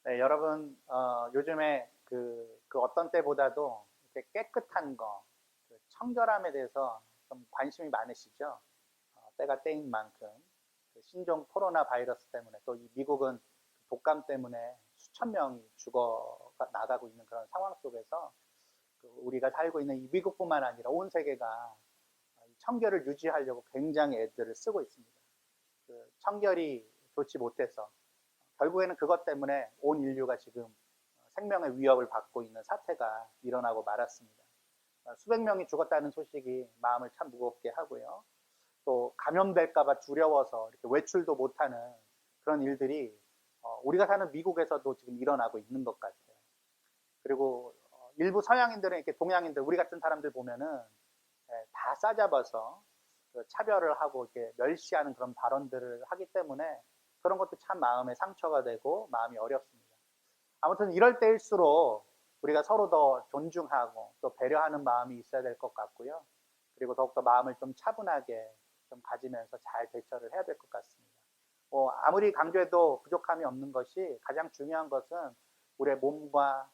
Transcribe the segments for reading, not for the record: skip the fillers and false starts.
네, 여러분, 요즘에 그 어떤 때보다도 이렇게 깨끗한 거, 그 청결함에 대해서 좀 관심이 많으시죠? 때가 때인 만큼. 그 신종 코로나 바이러스 때문에 또 이 미국은 독감 때문에 수천 명이 죽어 나가고 있는 그런 상황 속에서 그 우리가 살고 있는 이 미국뿐만 아니라 온 세계가 이 청결을 유지하려고 굉장히 애들을 쓰고 있습니다. 그 청결이 좋지 못해서 결국에는 그것 때문에 온 인류가 지금 생명의 위협을 받고 있는 사태가 일어나고 말았습니다. 수백 명이 죽었다는 소식이 마음을 참 무겁게 하고요. 또 감염될까봐 두려워서 이렇게 외출도 못하는 그런 일들이 우리가 사는 미국에서도 지금 일어나고 있는 것 같아요. 그리고 일부 서양인들은 이렇게 동양인들, 우리 같은 사람들 보면은 다 싸잡아서 그 차별을 하고 이렇게 멸시하는 그런 발언들을 하기 때문에 그런 것도 참 마음에 상처가 되고 마음이 어렵습니다. 아무튼 이럴 때일수록 우리가 서로 더 존중하고 또 배려하는 마음이 있어야 될 것 같고요. 그리고 더욱더 마음을 좀 차분하게 좀 가지면서 잘 대처를 해야 될 것 같습니다. 아무리 강조해도 부족함이 없는 것이 가장 중요한 것은 우리의 몸과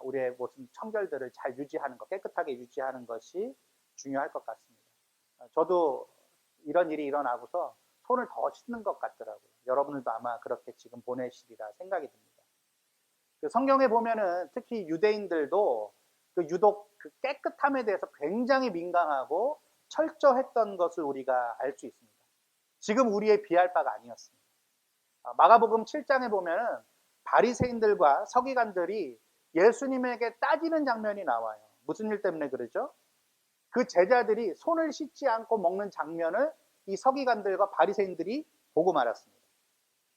우리의 모든 청결들을 잘 유지하는 것, 깨끗하게 유지하는 것이 중요할 것 같습니다. 저도 이런 일이 일어나고서 손을 더 씻는 것 같더라고요. 여러분들도 아마 그렇게 지금 보내시리라 생각이 듭니다. 그 성경에 보면은 특히 유대인들도 그 유독 그 깨끗함에 대해서 굉장히 민감하고 철저했던 것을 우리가 알 수 있습니다. 지금 우리의 비할 바가 아니었습니다. 마가복음 7장에 보면은 바리새인들과 서기관들이 예수님에게 따지는 장면이 나와요. 무슨 일 때문에 그러죠? 그 제자들이 손을 씻지 않고 먹는 장면을 이 서기관들과 바리새인들이 보고 말았습니다.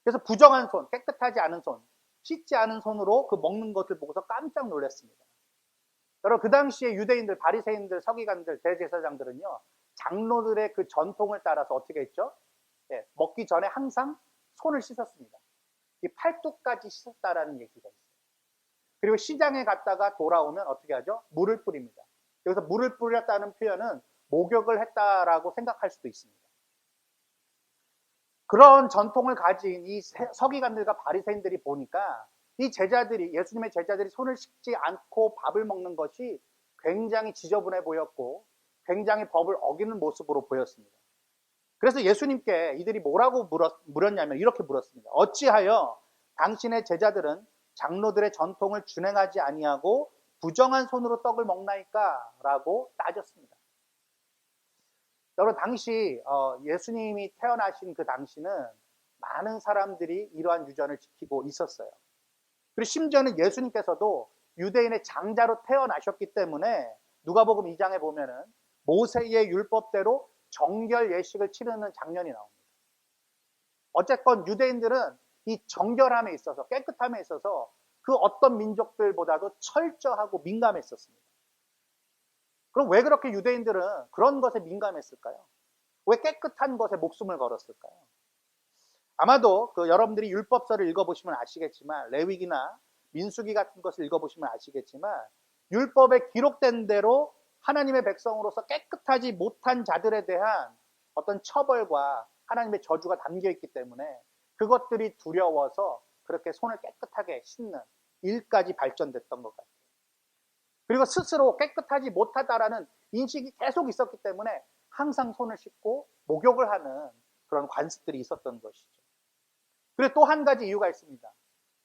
그래서 부정한 손, 깨끗하지 않은 손, 씻지 않은 손으로 그 먹는 것을 보고서 깜짝 놀랐습니다. 여러분, 그 당시에 유대인들, 바리새인들, 서기관들, 대제사장들은요, 장로들의 그 전통을 따라서 어떻게 했죠? 먹기 전에 항상 손을 씻었습니다. 이 팔뚝까지 씻었다라는 얘기가 있어요. 그리고 시장에 갔다가 돌아오면 어떻게 하죠? 물을 뿌립니다. 여기서 물을 뿌렸다는 표현은 목욕을 했다라고 생각할 수도 있습니다. 그런 전통을 가진 이 서기관들과 바리새인들이 보니까 이 제자들이, 예수님의 제자들이 손을 씻지 않고 밥을 먹는 것이 굉장히 지저분해 보였고 굉장히 법을 어기는 모습으로 보였습니다. 그래서 예수님께 이들이 뭐라고 물었냐면 이렇게 물었습니다. 어찌하여 당신의 제자들은 장로들의 전통을 준행하지 아니하고 부정한 손으로 떡을 먹나이까? 라고 따졌습니다. 여러분, 당시 예수님이 태어나신 그 당시는 많은 사람들이 이러한 유전을 지키고 있었어요. 그리고 심지어는 예수님께서도 유대인의 장자로 태어나셨기 때문에 누가복음 2장에 보면은 모세의 율법대로 정결 예식을 치르는 장면이 나옵니다. 어쨌건 유대인들은 이 정결함에 있어서, 깨끗함에 있어서 그 어떤 민족들보다도 철저하고 민감했었습니다. 그럼 왜 그렇게 유대인들은 그런 것에 민감했을까요? 왜 깨끗한 것에 목숨을 걸었을까요? 아마도 여러분들이 율법서를 읽어보시면 아시겠지만, 레위기나 민수기 같은 것을 읽어보시면 아시겠지만, 율법에 기록된 대로 하나님의 백성으로서 깨끗하지 못한 자들에 대한 어떤 처벌과 하나님의 저주가 담겨있기 때문에 그것들이 두려워서 그렇게 손을 깨끗하게 씻는 일까지 발전됐던 것 같아요. 그리고 스스로 깨끗하지 못하다라는 인식이 계속 있었기 때문에 항상 손을 씻고 목욕을 하는 그런 관습들이 있었던 것이죠. 그리고 또 한 가지 이유가 있습니다.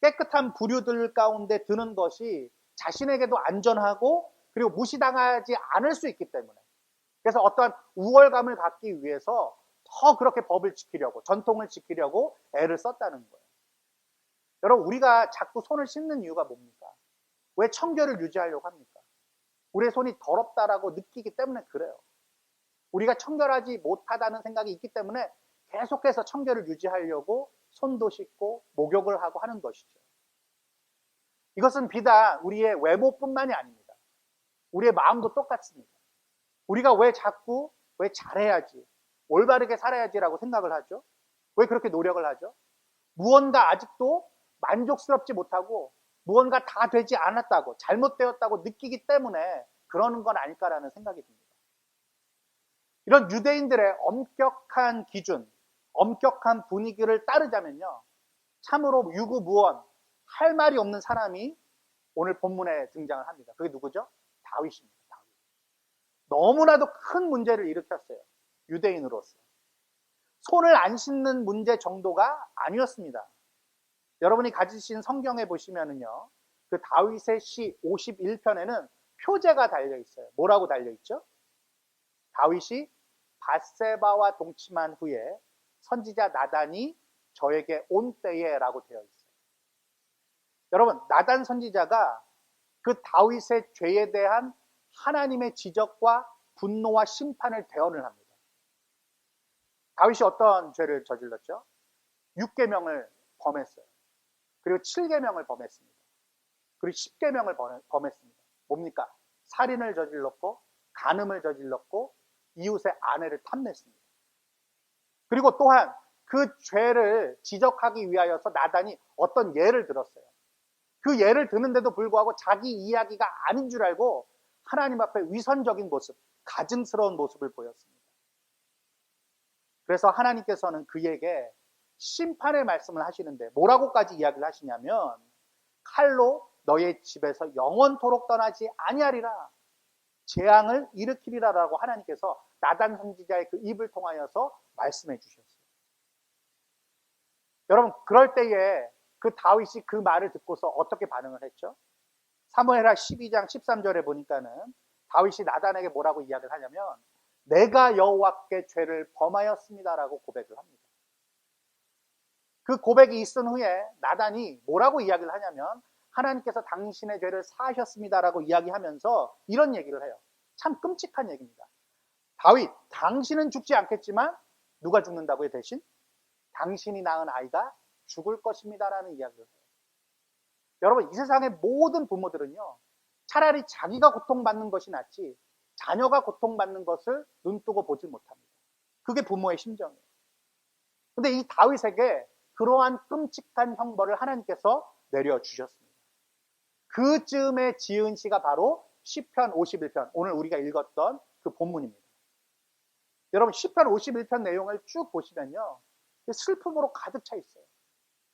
깨끗한 부류들 가운데 드는 것이 자신에게도 안전하고 그리고 무시당하지 않을 수 있기 때문에, 그래서 어떠한 우월감을 갖기 위해서 더 그렇게 법을 지키려고, 전통을 지키려고 애를 썼다는 거예요. 여러분, 우리가 자꾸 손을 씻는 이유가 뭡니까? 왜 청결을 유지하려고 합니까? 우리의 손이 더럽다라고 느끼기 때문에 그래요. 우리가 청결하지 못하다는 생각이 있기 때문에 계속해서 청결을 유지하려고 손도 씻고 목욕을 하고 하는 것이죠. 이것은 비단 우리의 외모뿐만이 아닙니다. 우리의 마음도 똑같습니다. 우리가 왜 자꾸 왜 잘해야지, 올바르게 살아야지라고 생각을 하죠? 왜 그렇게 노력을 하죠? 무언가 아직도 만족스럽지 못하고 무언가 다 되지 않았다고, 잘못되었다고 느끼기 때문에 그러는 건 아닐까라는 생각이 듭니다. 이런 유대인들의 엄격한 기준, 엄격한 분위기를 따르자면요, 참으로 유구무원, 할 말이 없는 사람이 오늘 본문에 등장을 합니다. 그게 누구죠? 다윗입니다. 다윗. 너무나도 큰 문제를 일으켰어요. 유대인으로서. 손을 안 씻는 문제 정도가 아니었습니다. 여러분이 가지신 성경에 보시면은요, 그 다윗의 시 51편에는 표제가 달려 있어요. 뭐라고 달려 있죠? 다윗이 밧세바와 동침한 후에 선지자 나단이 저에게 온 때에라고 되어 있어요. 여러분, 나단 선지자가 그 다윗의 죄에 대한 하나님의 지적과 분노와 심판을 대언을 합니다. 다윗이 어떤 죄를 저질렀죠? 6계명을 범했어요. 그리고 7계명을 범했습니다. 그리고 10계명을 범했습니다. 뭡니까? 살인을 저질렀고 간음을 저질렀고 이웃의 아내를 탐냈습니다. 그리고 또한 그 죄를 지적하기 위하여서 나단이 어떤 예를 들었어요. 그 예를 드는데도 불구하고 자기 이야기가 아닌 줄 알고 하나님 앞에 위선적인 모습, 가증스러운 모습을 보였습니다. 그래서 하나님께서는 그에게 심판의 말씀을 하시는데 뭐라고까지 이야기를 하시냐면 칼로 너의 집에서 영원토록 떠나지 아니하리라, 재앙을 일으키리라라고 하나님께서 나단 선지자의 그 입을 통하여서 말씀해 주셨어요. 여러분, 그럴 때에 그 다윗이 그 말을 듣고서 어떻게 반응을 했죠? 사무엘하 12장 13절에 보니까는 다윗이 나단에게 뭐라고 이야기를 하냐면 내가 여호와께 죄를 범하였습니다라고 고백을 합니다. 그 고백이 있은 후에 나단이 뭐라고 이야기를 하냐면 하나님께서 당신의 죄를 사하셨습니다라고 이야기하면서 이런 얘기를 해요. 참 끔찍한 얘기입니다. 다윗, 당신은 죽지 않겠지만 누가 죽는다고요? 대신 당신이 낳은 아이가 죽을 것입니다라는 이야기를 해요. 여러분, 이 세상의 모든 부모들은요, 차라리 자기가 고통받는 것이 낫지 자녀가 고통받는 것을 눈뜨고 보지 못합니다. 그게 부모의 심정이에요. 근데 이 다윗에게 그러한 끔찍한 형벌을 하나님께서 내려주셨습니다. 그 즈음에 지은 시가 바로 시편 51편, 오늘 우리가 읽었던 그 본문입니다. 여러분, 시편 51편 내용을 쭉 보시면요, 슬픔으로 가득 차 있어요.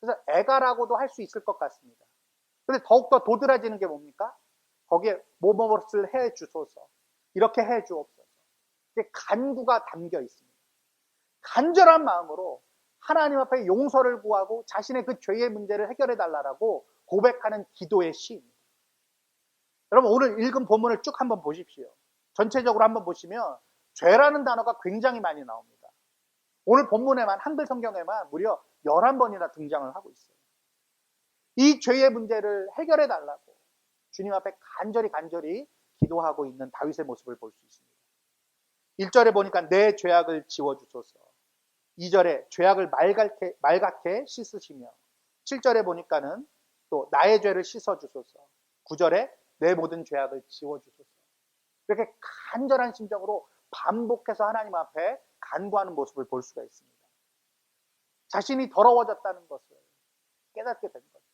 그래서 애가라고도 할 수 있을 것 같습니다. 근데 더욱더 도드라지는 게 뭡니까? 거기에 뭐뭐를 해 주소서, 이렇게 해 주옵소서, 이게 간구가 담겨 있습니다. 간절한 마음으로 하나님 앞에 용서를 구하고 자신의 그 죄의 문제를 해결해 달라고 고백하는 기도의 시입니다. 여러분, 오늘 읽은 본문을 쭉 한번 보십시오. 전체적으로 한번 보시면 죄라는 단어가 굉장히 많이 나옵니다. 오늘 본문에만, 한글 성경에만 무려 11번이나 등장을 하고 있어요. 이 죄의 문제를 해결해 달라고 주님 앞에 간절히 기도하고 있는 다윗의 모습을 볼 수 있습니다. 1절에 보니까 내 죄악을 지워주소서, 2절에 죄악을 말갛게 씻으시며, 7절에 보니까는 또 나의 죄를 씻어주소서, 9절에 내 모든 죄악을 지워주소서. 이렇게 간절한 심정으로 반복해서 하나님 앞에 간구하는 모습을 볼 수가 있습니다. 자신이 더러워졌다는 것을 깨닫게 된 거죠.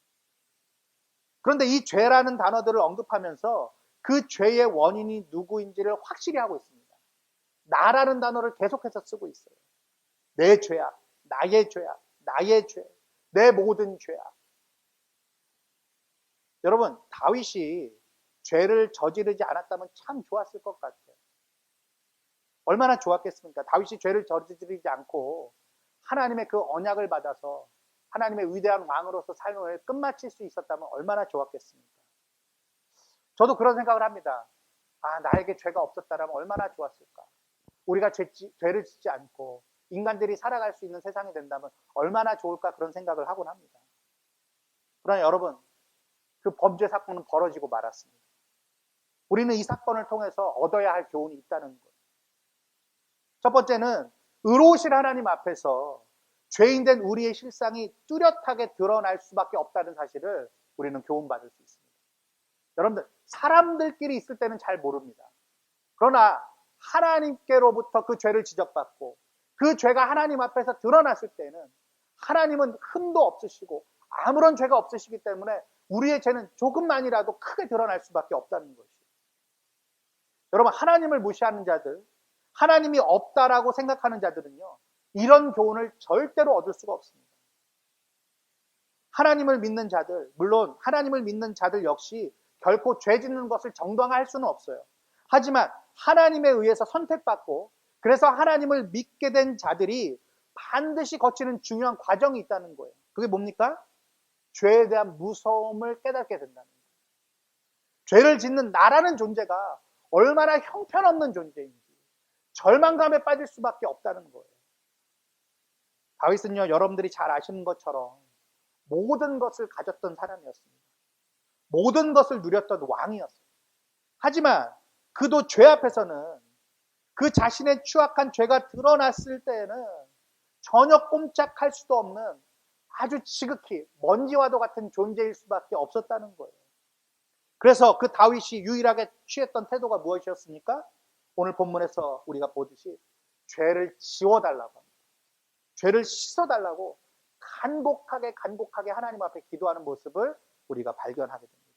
그런데 이 죄라는 단어들을 언급하면서 그 죄의 원인이 누구인지를 확실히 하고 있습니다. 나라는 단어를 계속해서 쓰고 있어요. 내 죄악, 나의 죄악, 나의 죄, 내 모든 죄악. 여러분, 다윗이 죄를 저지르지 않았다면 참 좋았을 것 같아요. 얼마나 좋았겠습니까? 다윗이 죄를 저지르지 않고 하나님의 그 언약을 받아서 하나님의 위대한 왕으로서 삶을 끝마칠 수 있었다면 얼마나 좋았겠습니까? 저도 그런 생각을 합니다. 아, 나에게 죄가 없었다면 얼마나 좋았을까? 우리가 죄를 짓지 않고 인간들이 살아갈 수 있는 세상이 된다면 얼마나 좋을까, 그런 생각을 하곤 합니다. 그러나 여러분, 그 범죄 사건은 벌어지고 말았습니다. 우리는 이 사건을 통해서 얻어야 할 교훈이 있다는 거예요. 첫 번째는 의로우신 하나님 앞에서 죄인된 우리의 실상이 뚜렷하게 드러날 수밖에 없다는 사실을 우리는 교훈받을 수 있습니다. 여러분들, 사람들끼리 있을 때는 잘 모릅니다. 그러나 하나님께로부터 그 죄를 지적받고 그 죄가 하나님 앞에서 드러났을 때는 하나님은 흠도 없으시고 아무런 죄가 없으시기 때문에 우리의 죄는 조금만이라도 크게 드러날 수밖에 없다는 것이에요. 여러분, 하나님을 무시하는 자들, 하나님이 없다라고 생각하는 자들은요, 이런 교훈을 절대로 얻을 수가 없습니다. 하나님을 믿는 자들, 물론 하나님을 믿는 자들 역시 결코 죄 짓는 것을 정당화할 수는 없어요. 하지만 하나님에 의해서 선택받고 그래서 하나님을 믿게 된 자들이 반드시 거치는 중요한 과정이 있다는 거예요. 그게 뭡니까? 죄에 대한 무서움을 깨닫게 된다는 거예요. 죄를 짓는 나라는 존재가 얼마나 형편없는 존재인지 절망감에 빠질 수밖에 없다는 거예요. 다윗은요, 여러분들이 잘 아시는 것처럼 모든 것을 가졌던 사람이었습니다. 모든 것을 누렸던 왕이었어요. 하지만 그도 죄 앞에서는 그 자신의 추악한 죄가 드러났을 때에는 전혀 꼼짝할 수도 없는 아주 지극히 먼지와도 같은 존재일 수밖에 없었다는 거예요. 그래서 그 다윗이 유일하게 취했던 태도가 무엇이었습니까? 오늘 본문에서 우리가 보듯이 죄를 지워달라고 합니다. 죄를 씻어달라고 간곡하게 하나님 앞에 기도하는 모습을 우리가 발견하게 됩니다.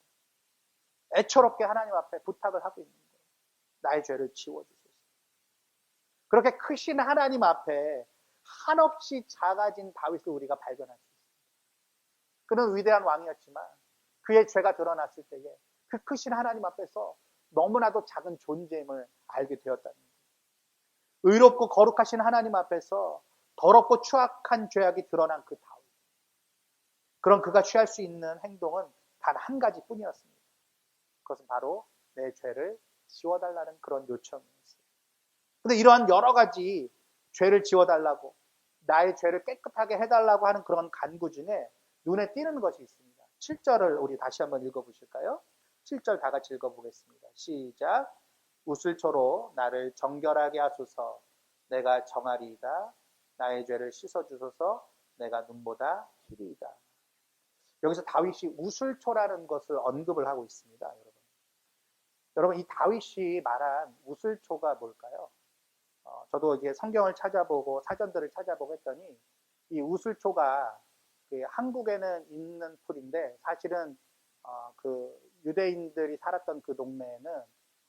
애처롭게 하나님 앞에 부탁을 하고 있는 거예요. 나의 죄를 지워주소서. 그렇게 크신 하나님 앞에 한없이 작아진 다윗을 우리가 발견할 수 있습니다. 그는 위대한 왕이었지만 그의 죄가 드러났을 때에 그 크신 하나님 앞에서 너무나도 작은 존재임을 알게 되었다는 거예요. 의롭고 거룩하신 하나님 앞에서 더럽고 추악한 죄악이 드러난 그 다윗. 그런 그가 취할 수 있는 행동은 단 한 가지뿐이었습니다. 그것은 바로 내 죄를 지워달라는 그런 요청이었어요. 그런데 이러한 여러 가지 죄를 지워달라고 나의 죄를 깨끗하게 해달라고 하는 그런 간구 중에 눈에 띄는 것이 있습니다. 7절을 우리 다시 한번 읽어보실까요? 7절 다 같이 읽어보겠습니다. 시작. 우슬초로 나를 정결하게 하소서. 내가 정하리이다. 나의 죄를 씻어주소서. 내가 눈보다 희리이다. 여기서 다윗이 우슬초라는 것을 언급을 하고 있습니다. 여러분 이 다윗이 말한 우슬초가 뭘까요? 저도 이제 성경을 찾아보고 사전들을 찾아보고 했더니 이 우슬초가 한국에는 있는 풀인데 사실은 그 유대인들이 살았던 그 동네에는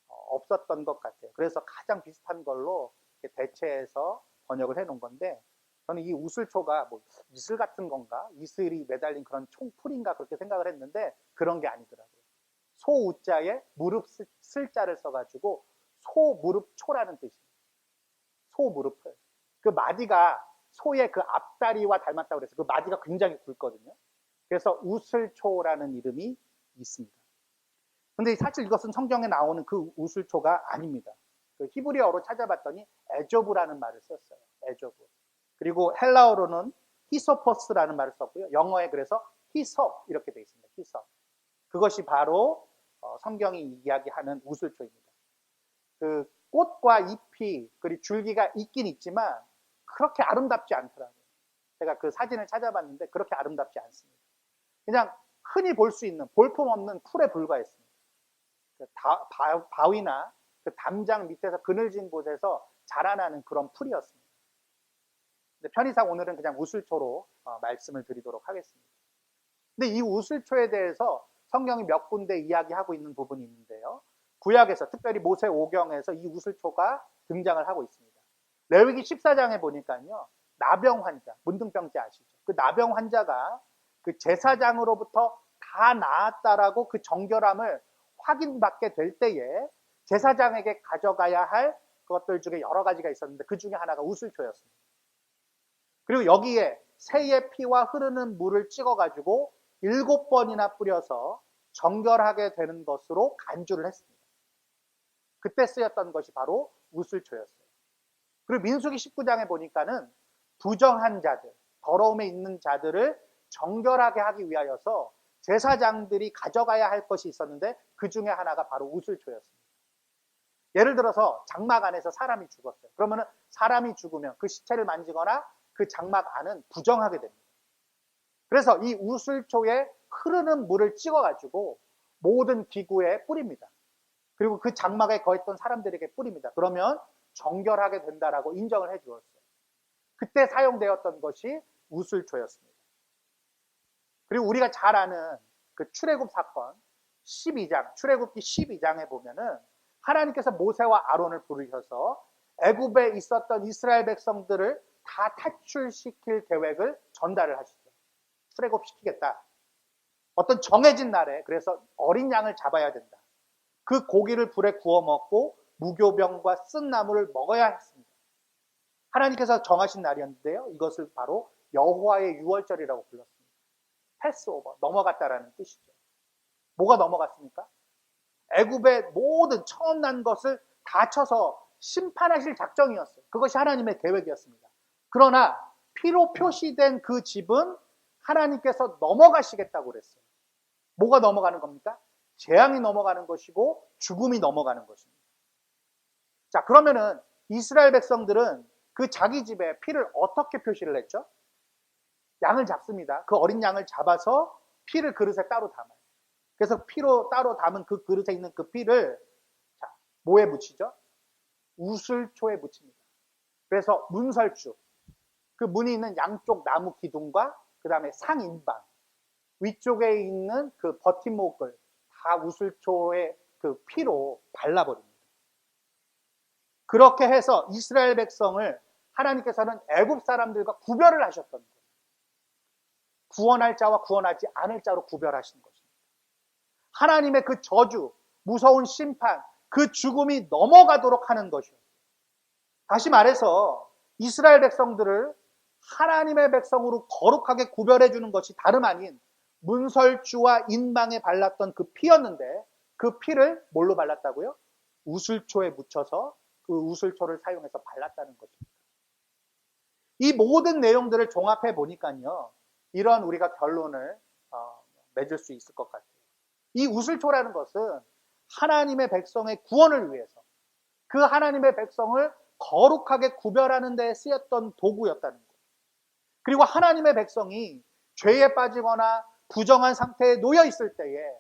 없었던 것 같아요. 그래서 가장 비슷한 걸로 대체해서 번역을 해놓은 건데 저는 이 우슬초가 뭐 이슬 같은 건가? 이슬이 매달린 그런 총풀인가 그렇게 생각을 했는데 그런 게 아니더라고요. 소우자에 무릎 슬자를 써가지고 소무릎초라는 뜻이에요. 소무릎을. 그 마디가 소의 그 앞다리와 닮았다고 그래서 그 마디가 굉장히 굵거든요. 그래서 우슬초라는 이름이 있습니다. 근데 사실 이것은 성경에 나오는 그 우슬초가 아닙니다. 그 히브리어로 찾아봤더니 에조브라는 말을 썼어요. 에조브. 그리고 헬라어로는 히소포스라는 말을 썼고요. 영어에 그래서 히섭 이렇게 되어 있습니다. 히섭. 그것이 바로 성경이 이야기하는 우슬초입니다. 그 꽃과 잎이 그리고 줄기가 있긴 있지만 그렇게 아름답지 않더라고요. 제가 그 사진을 찾아봤는데 그렇게 아름답지 않습니다. 그냥 흔히 볼 수 있는 볼품없는 풀에 불과했습니다. 바위나 그 담장 밑에서 그늘진 곳에서 자라나는 그런 풀이었습니다. 근데 편의상 오늘은 그냥 우슬초로 말씀을 드리도록 하겠습니다. 근데 이 우슬초에 대해서 성경이 몇 군데 이야기하고 있는 부분이 있는데요. 구약에서 특별히 모세오경에서 이 우슬초가 등장을 하고 있습니다. 레위기 14장에 보니까요. 나병 환자, 문둥병자 아시죠? 그 나병 환자가 그 제사장으로부터 다 나았다라고 그 정결함을 확인받게 될 때에 제사장에게 가져가야 할 것들 중에 여러 가지가 있었는데 그 중에 하나가 우슬초였습니다. 그리고 여기에 새의 피와 흐르는 물을 찍어가지고 7번이나 뿌려서 정결하게 되는 것으로 간주를 했습니다. 그때 쓰였던 것이 바로 우슬초였어요. 그리고 민수기 19장에 보니까는 부정한 자들, 더러움에 있는 자들을 정결하게 하기 위하여서 제사장들이 가져가야 할 것이 있었는데 그 중에 하나가 바로 우슬초였습니다. 예를 들어서 장막 안에서 사람이 죽었어요. 그러면 사람이 죽으면 그 시체를 만지거나 그 장막 안은 부정하게 됩니다. 그래서 이 우슬초에 흐르는 물을 찍어가지고 모든 기구에 뿌립니다. 그리고 그 장막에 거했던 사람들에게 뿌립니다. 그러면 정결하게 된다라고 인정을 해주었어요. 그때 사용되었던 것이 우슬초였습니다. 그리고 우리가 잘 아는 그 출애굽 사건 12장, 출애굽기 12장에 보면은 하나님께서 모세와 아론을 부르셔서 애굽에 있었던 이스라엘 백성들을 다 탈출시킬 계획을 전달을 하시죠. 출애굽시키겠다. 어떤 정해진 날에 그래서 어린 양을 잡아야 된다. 그 고기를 불에 구워 먹고 무교병과 쓴 나물을 먹어야 했습니다. 하나님께서 정하신 날이었는데요. 이것을 바로 여호와의 유월절이라고 불렀습니다. 패스오버, 넘어갔다라는 뜻이죠. 뭐가 넘어갔습니까? 애굽의 모든 처음 난 것을 다 쳐서 심판하실 작정이었어요. 그것이 하나님의 계획이었습니다. 그러나 피로 표시된 그 집은 하나님께서 넘어가시겠다고 그랬어요. 뭐가 넘어가는 겁니까? 재앙이 넘어가는 것이고 죽음이 넘어가는 것입니다. 자, 그러면은 이스라엘 백성들은 그 자기 집에 피를 어떻게 표시를 했죠? 양을 잡습니다. 그 어린 양을 잡아서 피를 그릇에 따로 담아요. 그래서 피로 따로 담은 그 그릇에 있는 그 피를 자, 뭐에 묻히죠? 우슬초에 묻힙니다. 그래서 문설주, 그 문이 있는 양쪽 나무 기둥과 그 다음에 상인방, 위쪽에 있는 그 버팀목을 다 우슬초의 그 피로 발라버립니다. 그렇게 해서 이스라엘 백성을 하나님께서는 애굽 사람들과 구별을 하셨던 거예요. 구원할 자와 구원하지 않을 자로 구별하신 것입니다. 하나님의 그 저주, 무서운 심판, 그 죽음이 넘어가도록 하는 것이요. 다시 말해서 이스라엘 백성들을 하나님의 백성으로 거룩하게 구별해 주는 것이 다름 아닌 문설주와 인방에 발랐던 그 피였는데 그 피를 뭘로 발랐다고요? 우슬초에 묻혀서 그 우슬초를 사용해서 발랐다는 것입니다. 이 모든 내용들을 종합해 보니까요, 이런 우리가 결론을 맺을 수 있을 것 같아요. 이 우슬초라는 것은 하나님의 백성의 구원을 위해서 그 하나님의 백성을 거룩하게 구별하는 데 쓰였던 도구였다는 거예요. 그리고 하나님의 백성이 죄에 빠지거나 부정한 상태에 놓여 있을 때에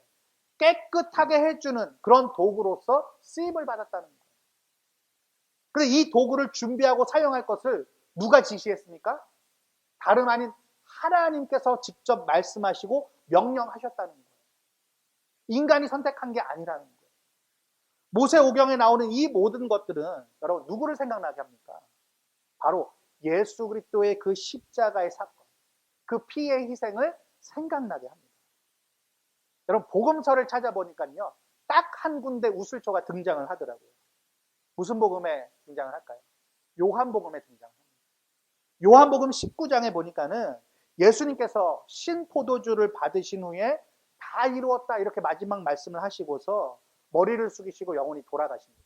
깨끗하게 해주는 그런 도구로서 쓰임을 받았다는 거예요. 그런데 이 도구를 준비하고 사용할 것을 누가 지시했습니까? 다름 아닌 하나님께서 직접 말씀하시고 명령하셨다는 거예요. 인간이 선택한 게 아니라는 거예요. 모세오경에 나오는 이 모든 것들은 여러분 누구를 생각나게 합니까? 바로 예수 그리스도의 그 십자가의 사건, 그 피의 희생을 생각나게 합니다. 여러분 복음서를 찾아보니까요, 딱 한 군데 우슬초가 등장을 하더라고요. 무슨 복음에 등장을 할까요? 요한복음에 등장합니다. 요한복음 19장에 보니까는 예수님께서 신포도주를 받으신 후에 다 이루었다 이렇게 마지막 말씀을 하시고서 머리를 숙이시고 영혼이 돌아가십니다.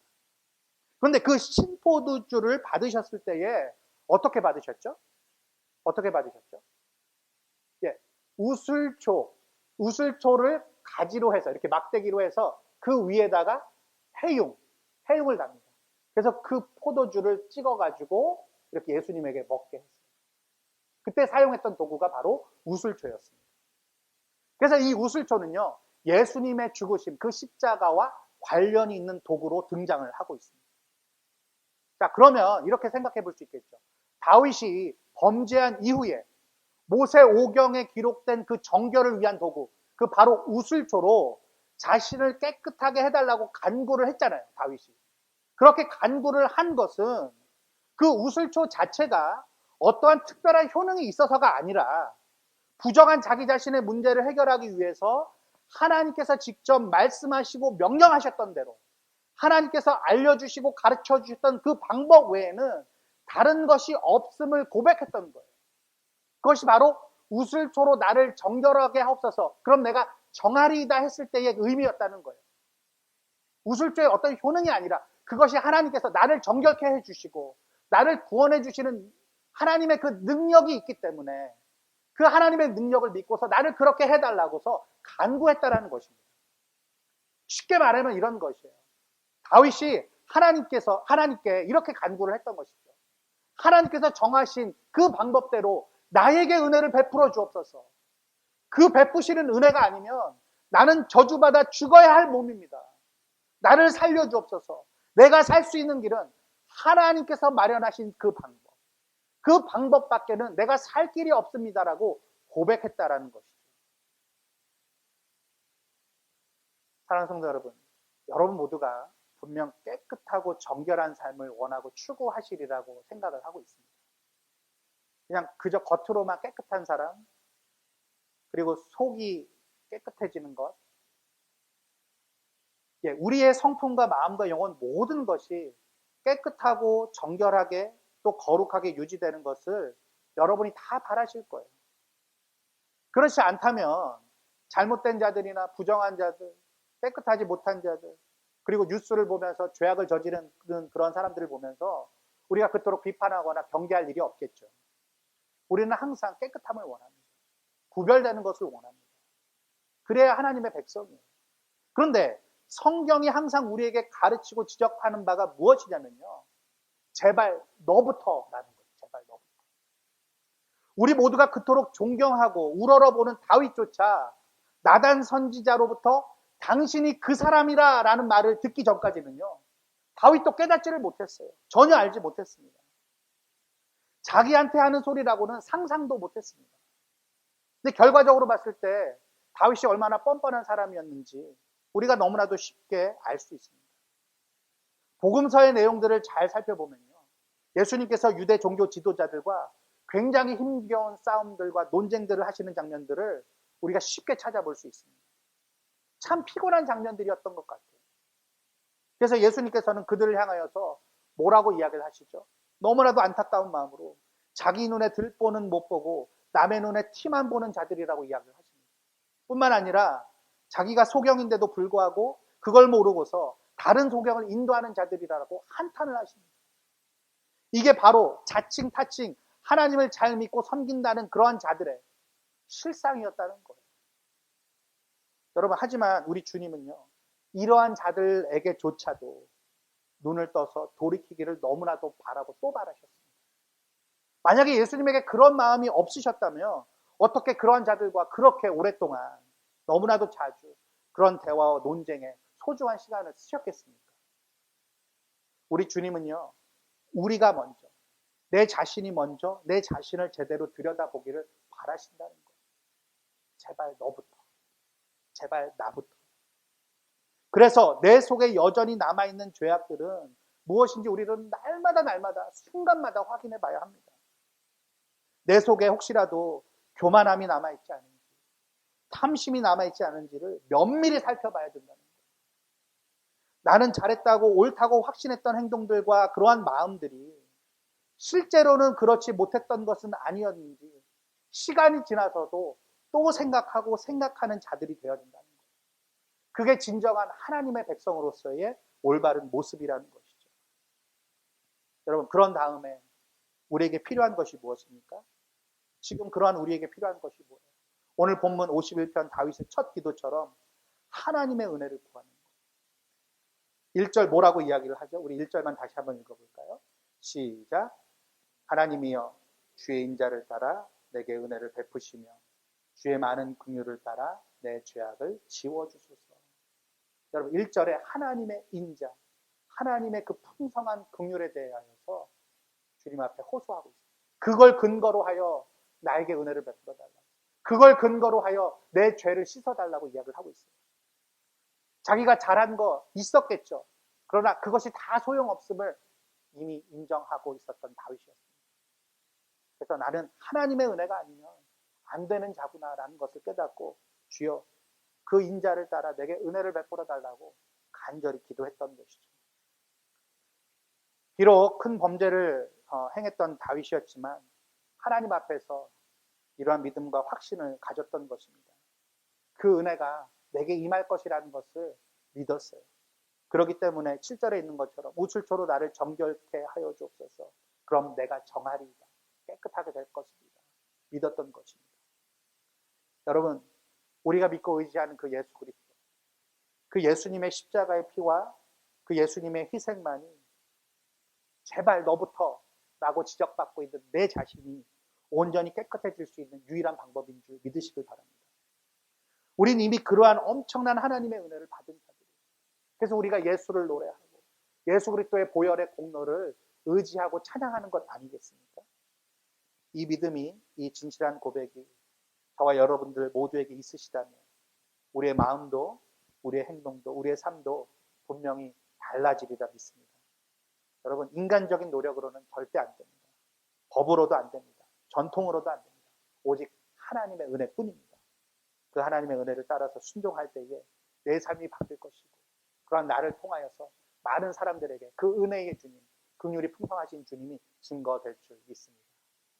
그런데 그 신포도주를 받으셨을 때에 어떻게 받으셨죠? 어떻게 받으셨죠? 예, 우슬초를 가지로 해서 이렇게 막대기로 해서 그 위에다가 해용을 납니다. 그래서 그 포도주를 찍어가지고 이렇게 예수님에게 먹게 했어요. 그때 사용했던 도구가 바로 우슬초였습니다. 그래서 이 우슬초는요, 예수님의 죽으심, 그 십자가와 관련이 있는 도구로 등장을 하고 있습니다. 자, 그러면 이렇게 생각해 볼 수 있겠죠. 다윗이 범죄한 이후에 모세오경에 기록된 그 정결을 위한 도구, 그 바로 우슬초로 자신을 깨끗하게 해달라고 간구를 했잖아요, 다윗이. 그렇게 간구를 한 것은 그 우슬초 자체가 어떠한 특별한 효능이 있어서가 아니라 부정한 자기 자신의 문제를 해결하기 위해서 하나님께서 직접 말씀하시고 명령하셨던 대로 하나님께서 알려주시고 가르쳐 주셨던 그 방법 외에는 다른 것이 없음을 고백했던 거예요. 그것이 바로 우슬초로 나를 정결하게 하옵소서, 그럼 내가 정하리이다 했을 때의 의미였다는 거예요. 우슬초의 어떤 효능이 아니라 그것이 하나님께서 나를 정결케 해주시고 나를 구원해 주시는 하나님의 그 능력이 있기 때문에 그 하나님의 능력을 믿고서 나를 그렇게 해달라고서 간구했다라는 것입니다. 쉽게 말하면 이런 것이에요. 다윗이 하나님께 이렇게 간구를 했던 것이죠. 하나님께서 정하신 그 방법대로 나에게 은혜를 베풀어 주옵소서. 그 베푸시는 은혜가 아니면 나는 저주받아 죽어야 할 몸입니다. 나를 살려 주옵소서. 내가 살 수 있는 길은 하나님께서 마련하신 그 방법, 그 방법밖에는 내가 살 길이 없습니다라고 고백했다라는 것이죠. 사랑하는 성도 여러분, 여러분 모두가 분명 깨끗하고 정결한 삶을 원하고 추구하시리라고 생각을 하고 있습니다. 그냥 그저 겉으로만 깨끗한 사람, 그리고 속이 깨끗해지는 것. 예, 우리의 성품과 마음과 영혼 모든 것이 깨끗하고 정결하게 또 거룩하게 유지되는 것을 여러분이 다 바라실 거예요. 그렇지 않다면 잘못된 자들이나 부정한 자들, 깨끗하지 못한 자들, 그리고 뉴스를 보면서 죄악을 저지르는 그런 사람들을 보면서 우리가 그토록 비판하거나 경계할 일이 없겠죠. 우리는 항상 깨끗함을 원합니다. 구별되는 것을 원합니다. 그래야 하나님의 백성이에요. 그런데 성경이 항상 우리에게 가르치고 지적하는 바가 무엇이냐면요. 제발 너부터라는 거예요. 제발 너부터. 우리 모두가 그토록 존경하고 우러러보는 다윗조차 나단 선지자로부터 당신이 그 사람이라 라는 말을 듣기 전까지는요. 다윗도 깨닫지를 못했어요. 전혀 알지 못했습니다. 자기한테 하는 소리라고는 상상도 못했습니다. 근데 결과적으로 봤을 때 다윗이 얼마나 뻔뻔한 사람이었는지 우리가 너무나도 쉽게 알 수 있습니다. 복음서의 내용들을 잘 살펴보면요. 예수님께서 유대 종교 지도자들과 굉장히 힘겨운 싸움들과 논쟁들을 하시는 장면들을 우리가 쉽게 찾아볼 수 있습니다. 참 피곤한 장면들이었던 것 같아요. 그래서 예수님께서는 그들을 향하여서 뭐라고 이야기를 하시죠? 너무나도 안타까운 마음으로 자기 눈에 들보는 못 보고 남의 눈에 티만 보는 자들이라고 이야기를 하십니다. 뿐만 아니라 자기가 소경인데도 불구하고 그걸 모르고서 다른 소경을 인도하는 자들이라고 한탄을 하십니다. 이게 바로 자칭 타칭 하나님을 잘 믿고 섬긴다는 그러한 자들의 실상이었다는 거예요. 여러분, 하지만 우리 주님은요, 이러한 자들에게조차도 눈을 떠서 돌이키기를 너무나도 바라고 또 바라셨습니다. 만약에 예수님에게 그런 마음이 없으셨다면 어떻게 그러한 자들과 그렇게 오랫동안 너무나도 자주 그런 대화와 논쟁에 소중한 시간을 쓰셨겠습니까? 우리 주님은요, 우리가 먼저, 내 자신이 먼저 내 자신을 제대로 들여다보기를 바라신다는 거예요. 제발 너부터, 제발 나부터. 그래서 내 속에 여전히 남아있는 죄악들은 무엇인지 우리는 날마다 순간마다 확인해 봐야 합니다. 내 속에 혹시라도 교만함이 남아있지 않은지, 탐심이 남아있지 않은지를 면밀히 살펴봐야 된다는 거예요. 나는 잘했다고 옳다고 확신했던 행동들과 그러한 마음들이 실제로는 그렇지 못했던 것은 아니었는지 시간이 지나서도 또 생각하고 생각하는 자들이 되어야 된다는 거예요. 그게 진정한 하나님의 백성으로서의 올바른 모습이라는 것이죠. 여러분, 그런 다음에 우리에게 필요한 것이 무엇입니까? 지금 그러한 우리에게 필요한 것이 뭐예요? 오늘 본문 51편 다윗의 첫 기도처럼 하나님의 은혜를 구하는 거예요. 1절 뭐라고 이야기를 하죠? 우리 1절만 다시 한번 읽어볼까요? 시작. 하나님이여 주의 인자를 따라 내게 은혜를 베푸시며 주의 많은 긍휼을 따라 내 죄악을 지워주소서. 여러분 1절에 하나님의 인자, 하나님의 그 풍성한 긍휼에 대하여서 주님 앞에 호소하고 있습니다. 그걸 근거로 하여 나에게 은혜를 베풀어 달라. 그걸 근거로 하여 내 죄를 씻어달라고 이야기를 하고 있어요. 자기가 잘한 거 있었겠죠. 그러나 그것이 다 소용없음을 이미 인정하고 있었던 다윗이었습니다. 그래서 나는 하나님의 은혜가 아니면 안 되는 자구나라는 것을 깨닫고 주여 그 인자를 따라 내게 은혜를 베풀어 달라고 간절히 기도했던 것이죠. 비록 큰 범죄를 행했던 다윗이었지만 하나님 앞에서 이러한 믿음과 확신을 가졌던 것입니다. 그 은혜가 내게 임할 것이라는 것을 믿었어요. 그렇기 때문에 7절에 있는 것처럼 우출초로 나를 정결케 하여 주옵소서. 그럼 내가 정하리이다. 깨끗하게 될 것입니다. 믿었던 것입니다. 여러분, 우리가 믿고 의지하는 그 예수 그리스도, 그 예수님의 십자가의 피와 그 예수님의 희생만이 제발 너부터 라고 지적받고 있는 내 자신이 온전히 깨끗해질 수 있는 유일한 방법인 줄 믿으시길 바랍니다. 우린 이미 그러한 엄청난 하나님의 은혜를 받은 자들이에요. 그래서 우리가 예수를 노래하고 예수 그리스도의 보혈의 공로를 의지하고 찬양하는 것 아니겠습니까? 이 믿음이, 이 진실한 고백이 저와 여러분들 모두에게 있으시다면 우리의 마음도 우리의 행동도 우리의 삶도 분명히 달라지리라 믿습니다. 여러분, 인간적인 노력으로는 절대 안 됩니다. 법으로도 안 됩니다. 전통으로도 안 됩니다. 오직 하나님의 은혜뿐입니다. 그 하나님의 은혜를 따라서 순종할 때에 내 삶이 바뀔 것이고 그러한 나를 통하여서 많은 사람들에게 그 은혜의 주님, 긍휼이 풍성하신 주님이 증거될 줄 믿습니다.